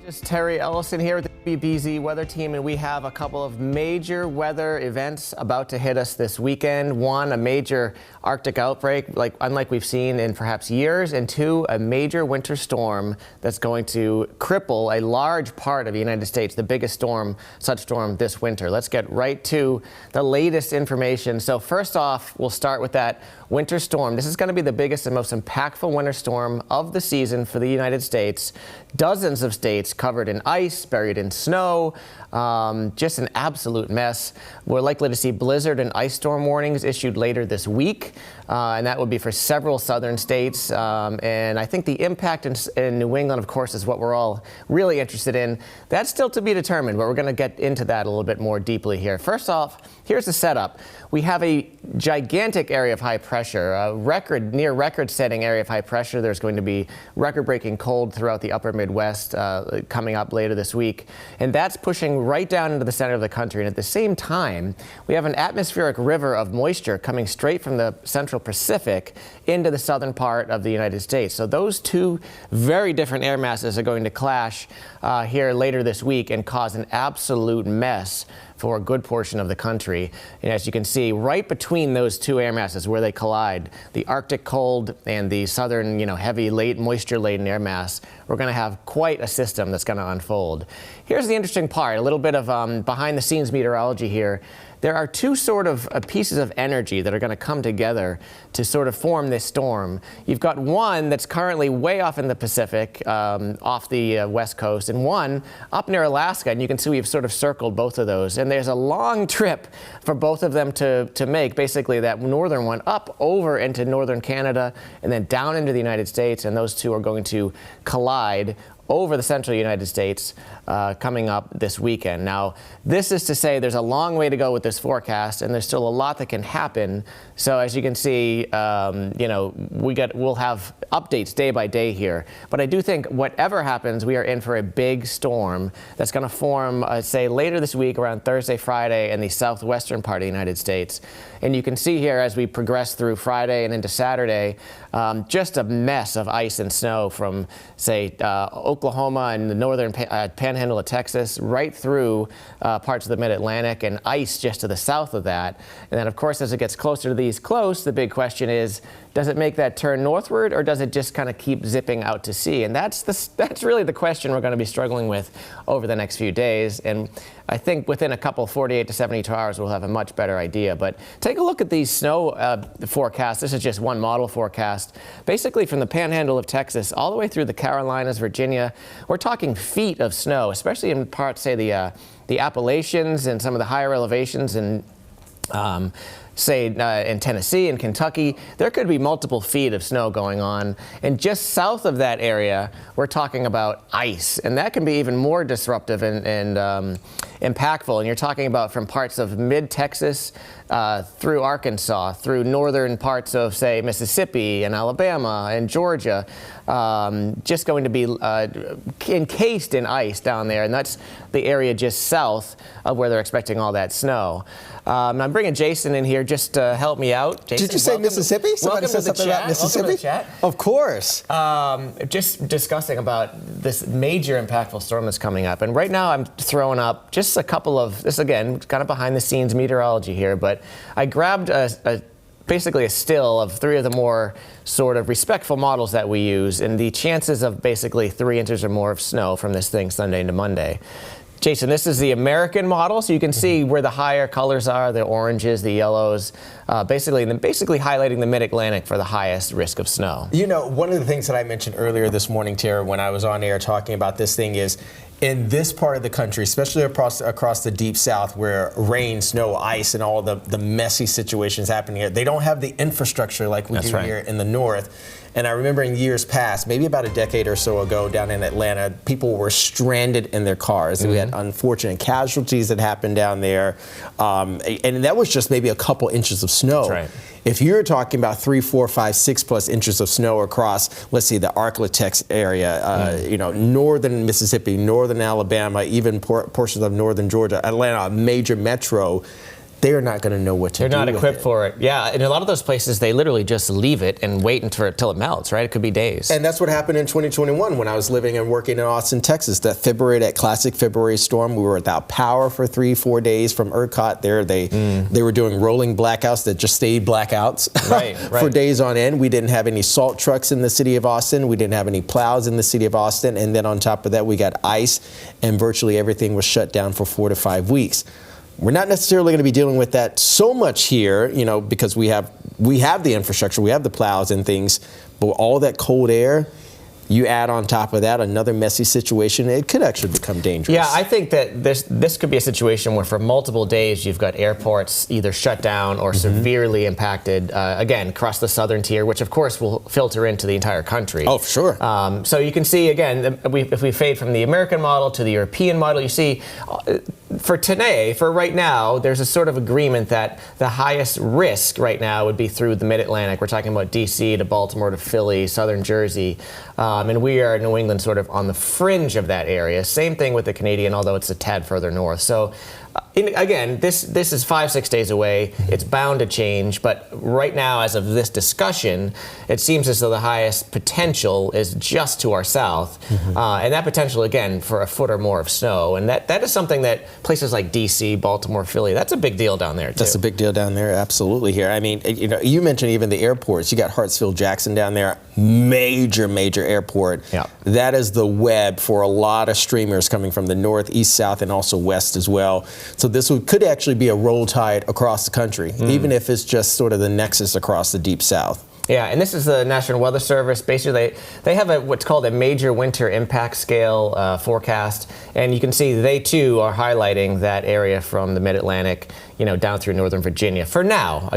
Just Terry Eliasen here with the WBZ weather team, and we have a couple of major weather events about to hit us this weekend. One, a major Arctic outbreak, unlike we've seen in perhaps years, and two, a major winter storm that's going to cripple a large part of the United States, the biggest such storm this winter. Let's get right to the latest information. So first off, we'll start with that winter storm. This is going to be the biggest and most impactful winter storm of the season for the United States. Dozens of states covered in ice, buried in snow, just an absolute mess. We're likely to see blizzard and ice storm warnings issued later this week, and that would be for several southern states. And I think the impact in New England, of course, is what we're all really interested in. That's still to be determined, but we're going to get into that a little bit more deeply here. First off, here's the setup. We have a gigantic area of high pressure, a near record-setting area of high pressure. There's going to be record-breaking cold throughout the upper Midwest coming up later this week, and that's pushing right down into the center of the country. And at the same time, we have an atmospheric river of moisture coming straight from the central Pacific into the southern part of the United States. So those two very different air masses are going to clash here later this week and cause an absolute mess for a good portion of the country. And as you can see, right between those two air masses where they collide, the Arctic cold and the southern, heavy, moisture-laden air mass, we're going to have quite a system that's going to unfold. Here's the interesting part, a little bit of behind-the-scenes meteorology here. There are two sort of pieces of energy that are going to come together to sort of form this storm. You've got one that's currently way off in the Pacific, off the west coast, and one up near Alaska, and you can see we've sort of circled both of those. And there's a long trip for both of them to make, basically that northern one up over into northern Canada and then down into the United States, and those two are going to collide over the central United States coming up this weekend. Now, this is to say there's a long way to go with this forecast, and there's still a lot that can happen. So as you can see, we'll have updates day by day here. But I do think whatever happens, we are in for a big storm that's going to form, say, later this week around Thursday, Friday in the southwestern part of the United States. And you can see here as we progress through Friday and into Saturday, just a mess of ice and snow from, say, Oklahoma and the northern panhandle of Texas right through parts of the mid-Atlantic, and ice just to the south of that. And then, of course, as it gets closer to the East Coast, the big question is, does it make that turn northward, or does it just kind of keep zipping out to sea? And that's really the question we're going to be struggling with over the next few days. And I think within a couple, 48 to 72 hours, we'll have a much better idea. But take a look at these snow forecasts. This is just one model forecast. Basically from the panhandle of Texas all the way through the Carolinas, Virginia, we're talking feet of snow, especially in parts, say, the Appalachians and some of the higher elevations and say in Tennessee and Kentucky, there could be multiple feet of snow going on. And just south of that area, we're talking about ice. And that can be even more disruptive and impactful. And you're talking about from parts of mid-Texas through Arkansas, through northern parts of, say, Mississippi and Alabama and Georgia, just going to be encased in ice down there. And that's the area just south of where they're expecting all that snow. I'm bringing Jason in here just to help me out. Jason, did you say Mississippi? Somebody said something about Mississippi? Welcome to the chat. Of course. Just discussing about this major impactful storm that's coming up. And right now I'm throwing up just a couple of, this again, kind of behind the scenes meteorology here, but I grabbed basically a still of three of the more sort of respectful models that we use, and the chances of basically 3 inches or more of snow from this thing Sunday into Monday. Jason, this is the American model, so you can see where the higher colors are, the oranges, the yellows, basically highlighting the mid-Atlantic for the highest risk of snow. You know, one of the things that I mentioned earlier this morning, Tara, when I was on air talking about this thing is, in this part of the country, especially across the deep south where rain, snow, ice, and all the messy situations happening here, they don't have the infrastructure like we do here in the north. And I remember in years past, maybe about a decade or so ago down in Atlanta, people were stranded in their cars. Mm-hmm. We had unfortunate casualties that happened down there. And that was just maybe a couple inches of snow. That's right. If you're talking about 3, 4, 5, 6+ inches of snow across, let's see, the Arklatex area, northern Mississippi, northern Alabama, even portions of northern Georgia, Atlanta, a major metro, they're not going to know what to do. They're not with equipped it. for it. Yeah, in a lot of those places, they literally just leave it and wait until it melts, right? It could be days. And that's what happened in 2021 when I was living and working in Austin, Texas. That classic February storm, we were without power for 3-4 days from ERCOT there. They were doing rolling blackouts that just stayed blackouts for days on end. We didn't have any salt trucks in the city of Austin. We didn't have any plows in the city of Austin. And then on top of that, we got ice, and virtually everything was shut down for 4 to 5 weeks. We're not necessarily going to be dealing with that so much here, because we have the infrastructure, we have the plows and things, but all that cold air, you add on top of that another messy situation, it could actually become dangerous. Yeah, I think that this could be a situation where for multiple days you've got airports either shut down or severely impacted, again, across the southern tier, which of course will filter into the entire country. Oh, for sure. So you can see, again, if we fade from the American model to the European model, you see for right now, there's a sort of agreement that the highest risk right now would be through the mid-Atlantic. We're talking about D.C. to Baltimore to Philly, southern Jersey. And we are in New England sort of on the fringe of that area. Same thing with the Canadian, although it's a tad further north. So again, this is 5-6 days away. It's bound to change. But right now, as of this discussion, it seems as though the highest potential is just to our south. And that potential, again, for a foot or more of snow. And that is something that places like D.C., Baltimore, Philly, that's a big deal down there, too. That's a big deal down there, absolutely here. I mean, you mentioned even the airports. You got Hartsfield-Jackson down there, major airport. Yeah. That is the web for a lot of streamers coming from the north, east, south, and also west as well. So this could actually be a roll tide across the country, even if it's just sort of the nexus across the deep south. Yeah, and this is the National Weather Service. Basically, they have what's called a major winter impact scale forecast, and you can see they too are highlighting that area from the mid-Atlantic, down through northern Virginia. For now,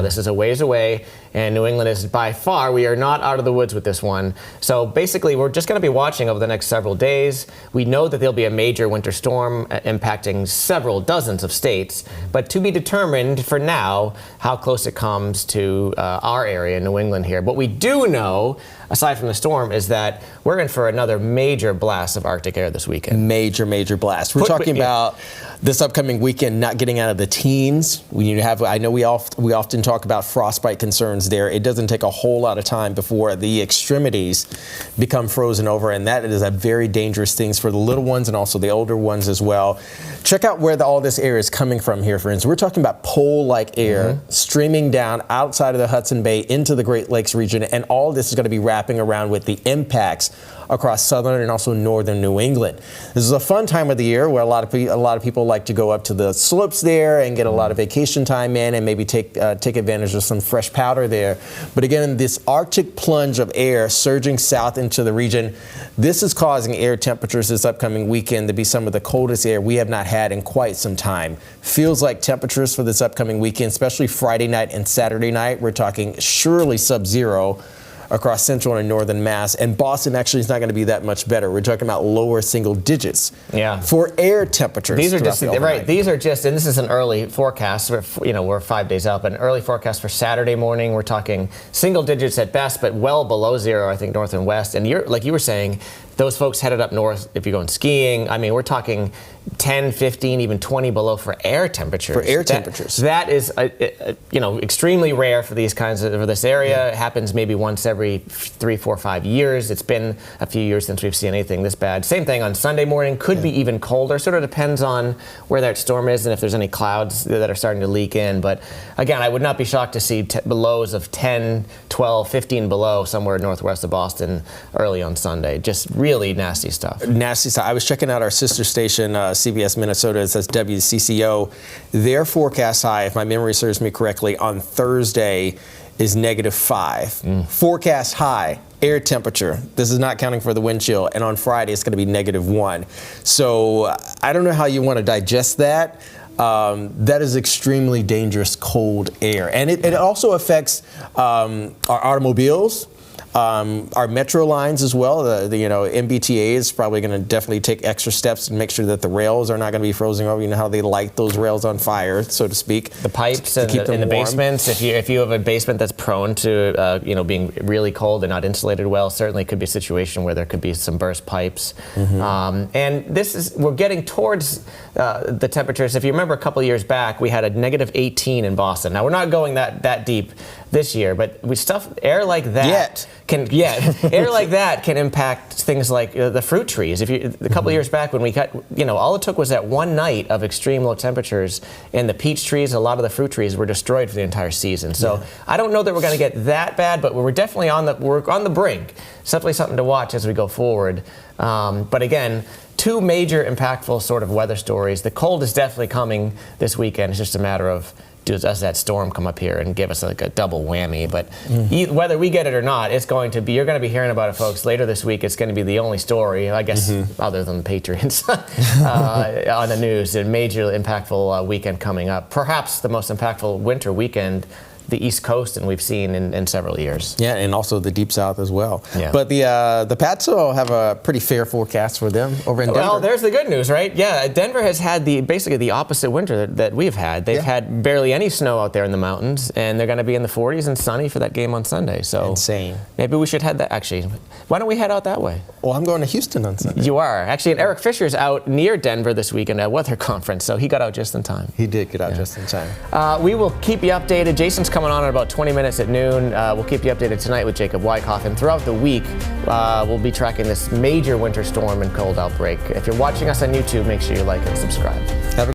this is a ways away, and New England is by far, we are not out of the woods with this one. So basically, we're just going to be watching over the next several days. We know that there'll be a major winter storm impacting several dozens of states, but to be determined for now how close it comes to our area in New England here. What we do know, aside from the storm, is that we're in for another major blast of Arctic air this weekend. Major blast. We're talking about this upcoming weekend not getting out of the teens. I know we often talk about frostbite concerns there. It doesn't take a whole lot of time before the extremities become frozen over, and that is a very dangerous thing for the little ones and also the older ones as well. Check out where all this air is coming from here, friends. We're talking about pole-like air streaming down outside of the Hudson Bay into the Great Lakes region, and all this is going to be wrapping around with the impacts across southern and also northern New England. This is a fun time of the year where a lot of people like to go up to the slopes there and get a lot of vacation time in and maybe take advantage of some fresh powder there. But again, this Arctic plunge of air surging south into the region, this is causing air temperatures this upcoming weekend to be some of the coldest air we have not had in quite some time. Feels like temperatures for this upcoming weekend, especially Friday night and Saturday night, we're talking surely sub-zero across central and northern Mass, and Boston actually is not going to be that much better. We're talking about lower single digits for air temperatures. These are just right. These are just, and this is an early forecast. We're 5 days out, but an early forecast for Saturday morning. We're talking single digits at best, but well below zero, I think, north and west. And like you were saying, those folks headed up north, if you're going skiing, I mean, we're talking 10, 15, even 20 below for air temperatures. For air temperatures. That is, extremely rare for these kinds of, for this area. It happens maybe once every 3, 4, 5 years. It's been a few years since we've seen anything this bad. Same thing on Sunday morning, could be even colder. Sort of depends on where that storm is and if there's any clouds that are starting to leak in. But again, I would not be shocked to see lows of 10, 12, 15 below somewhere northwest of Boston early on Sunday. Just really nasty stuff. Nasty stuff. I was checking out our sister station, CBS Minnesota. It says WCCO. Their forecast high, if my memory serves me correctly, on Thursday is -5. Forecast high, air temperature. This is not counting for the wind chill. And on Friday, it's going to be -1. So I don't know how you want to digest that. That is extremely dangerous cold air. And it also affects our automobiles. Our metro lines as well, the MBTA is probably going to definitely take extra steps and make sure that the rails are not going to be frozen over. You know how they light those rails on fire, so to speak. The pipes in the basements, if you have a basement that's prone to being really cold and not insulated well, certainly could be a situation where there could be some burst pipes. And we're getting towards the temperatures. If you remember a couple of years back, we had a negative 18 in Boston. Now we're not going that deep this year, but air like that can impact things like the fruit trees. A couple of years back when we got, all it took was that one night of extreme low temperatures, and the peach trees, a lot of the fruit trees were destroyed for the entire season. So I don't know that we're going to get that bad, but we're definitely on the brink. It's definitely something to watch as we go forward. But again, two major impactful sort of weather stories. The cold is definitely coming this weekend. It's just a matter of does that storm come up here and give us like a double whammy. But whether we get it or not, you're going to be hearing about it, folks, later this week. It's going to be the only story, I guess, other than the Patriots on the news. A major impactful weekend coming up. Perhaps the most impactful winter weekend the East Coast and we've seen in several years. Yeah, and also the Deep South as well. Yeah. But the Pats will have a pretty fair forecast for them over in Denver. Well, there's the good news, right? Yeah, Denver has had basically the opposite winter that we've had. They've had barely any snow out there in the mountains, and they're going to be in the 40s and sunny for that game on Sunday. So insane. Maybe we should head that. Actually, why don't we head out that way? Well, I'm going to Houston on Sunday. You are. Actually, and Eric Fisher's out near Denver this weekend at a weather conference, so he got out just in time. He did get out just in time. We will keep you updated. Jason's coming on in about 20 minutes at noon. We'll keep you updated tonight with Jacob Wyckoff, and throughout the week, we'll be tracking this major winter storm and cold outbreak. If you're watching us on YouTube, make sure you like and subscribe. Have a